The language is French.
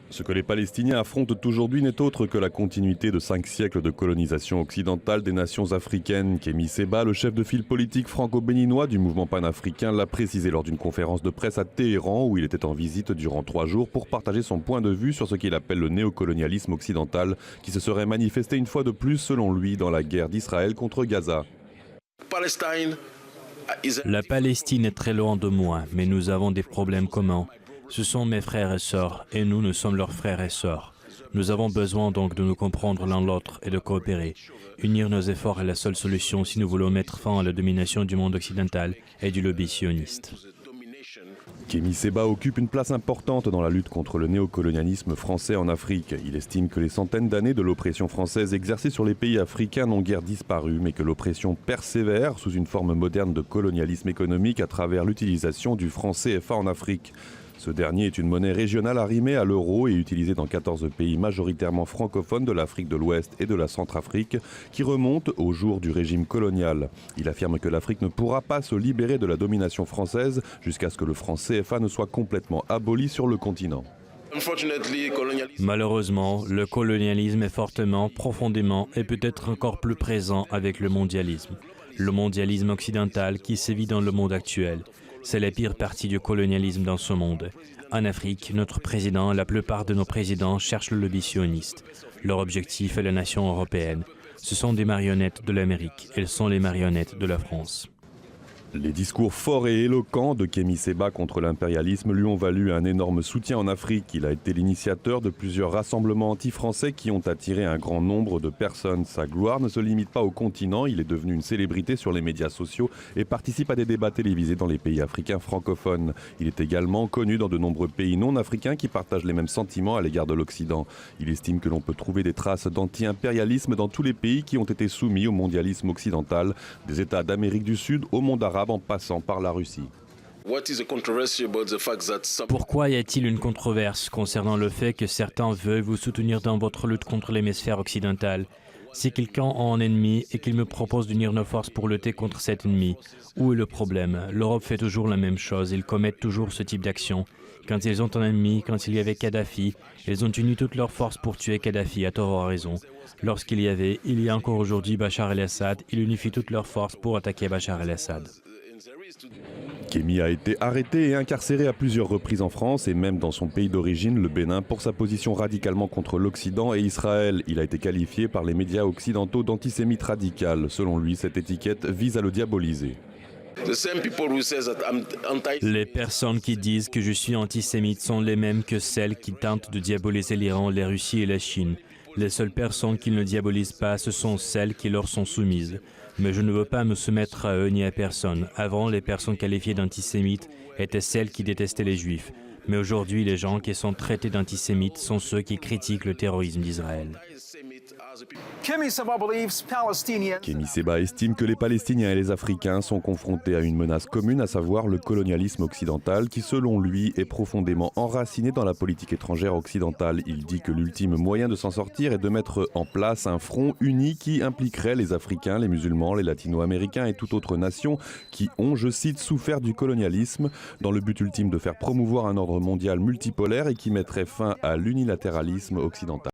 Ce que les Palestiniens affrontent aujourd'hui n'est autre que la continuité de 5 siècles de colonisation occidentale des nations africaines. Kémy Séba, le chef de file politique franco-béninois du mouvement panafricain, l'a précisé lors d'une conférence de presse à Téhéran où il était en visite durant 3 jours pour partager son point de vue sur ce qu'il appelle le néocolonialisme occidental qui se serait manifesté une fois de plus, selon lui, dans la guerre d'Israël contre Gaza. La Palestine est très loin de moi, mais nous avons des problèmes communs. Ce sont mes frères et sœurs, et nous sommes leurs frères et sœurs. Nous avons besoin donc de nous comprendre l'un l'autre et de coopérer. Unir nos efforts est la seule solution si nous voulons mettre fin à la domination du monde occidental et du lobby sioniste. Kémy Séba occupe une place importante dans la lutte contre le néocolonialisme français en Afrique. Il estime que les centaines d'années de l'oppression française exercée sur les pays africains n'ont guère disparu, mais que l'oppression persévère sous une forme moderne de colonialisme économique à travers l'utilisation du franc CFA en Afrique. Ce dernier est une monnaie régionale arrimée à l'euro et utilisée dans 14 pays majoritairement francophones de l'Afrique de l'Ouest et de la Centrafrique, qui remontent au jour du régime colonial. Il affirme que l'Afrique ne pourra pas se libérer de la domination française jusqu'à ce que le franc CFA ne soit complètement aboli sur le continent. Malheureusement, le colonialisme est fortement, profondément et peut-être encore plus présent avec le mondialisme. Le mondialisme occidental qui sévit dans le monde actuel. C'est la pire partie du colonialisme dans ce monde. En Afrique, notre président et la plupart de nos présidents cherchent le lobby sioniste. Leur objectif est la nation européenne. Ce sont des marionnettes de l'Amérique. Elles sont les marionnettes de la France. Les discours forts et éloquents de Kémy Séba contre l'impérialisme lui ont valu un énorme soutien en Afrique. Il a été l'initiateur de plusieurs rassemblements anti-français qui ont attiré un grand nombre de personnes. Sa gloire ne se limite pas au continent, il est devenu une célébrité sur les médias sociaux et participe à des débats télévisés dans les pays africains francophones. Il est également connu dans de nombreux pays non africains qui partagent les mêmes sentiments à l'égard de l'Occident. Il estime que l'on peut trouver des traces d'anti-impérialisme dans tous les pays qui ont été soumis au mondialisme occidental, des États d'Amérique du Sud au monde arabe en passant par la Russie. Pourquoi y a-t-il une controverse concernant le fait que certains veulent vous soutenir dans votre lutte contre l'hémisphère occidental? Si quelqu'un a un ennemi et qu'il me propose d'unir nos forces pour lutter contre cet ennemi, où est le problème? L'Europe fait toujours la même chose, ils commettent toujours ce type d'action. Quand ils ont un ennemi, quand il y avait Kadhafi, ils ont uni toutes leurs forces pour tuer Kadhafi, à tort ou à raison. Lorsqu'il y avait, il y a encore aujourd'hui Bachar el-Assad, ils unifient toutes leurs forces pour attaquer Bachar el-Assad. Kémy a été arrêté et incarcéré à plusieurs reprises en France et même dans son pays d'origine, le Bénin, pour sa position radicalement contre l'Occident et Israël. Il a été qualifié par les médias occidentaux d'antisémite radical. Selon lui, cette étiquette vise à le diaboliser. Les personnes qui disent que je suis antisémite sont les mêmes que celles qui tentent de diaboliser l'Iran, la Russie et la Chine. Les seules personnes qu'ils ne diabolisent pas, ce sont celles qui leur sont soumises. Mais je ne veux pas me soumettre à eux ni à personne. Avant, les personnes qualifiées d'antisémites étaient celles qui détestaient les Juifs. Mais aujourd'hui, les gens qui sont traités d'antisémites sont ceux qui critiquent le terrorisme d'Israël. Kémy Séba estime que les Palestiniens et les Africains sont confrontés à une menace commune, à savoir le colonialisme occidental, qui selon lui est profondément enraciné dans la politique étrangère occidentale. Il dit que l'ultime moyen de s'en sortir est de mettre en place un front uni qui impliquerait les Africains, les musulmans, les latino-américains et toute autre nation qui ont, je cite, souffert du colonialisme, dans le but ultime de faire promouvoir un ordre mondial multipolaire et qui mettrait fin à l'unilatéralisme occidental.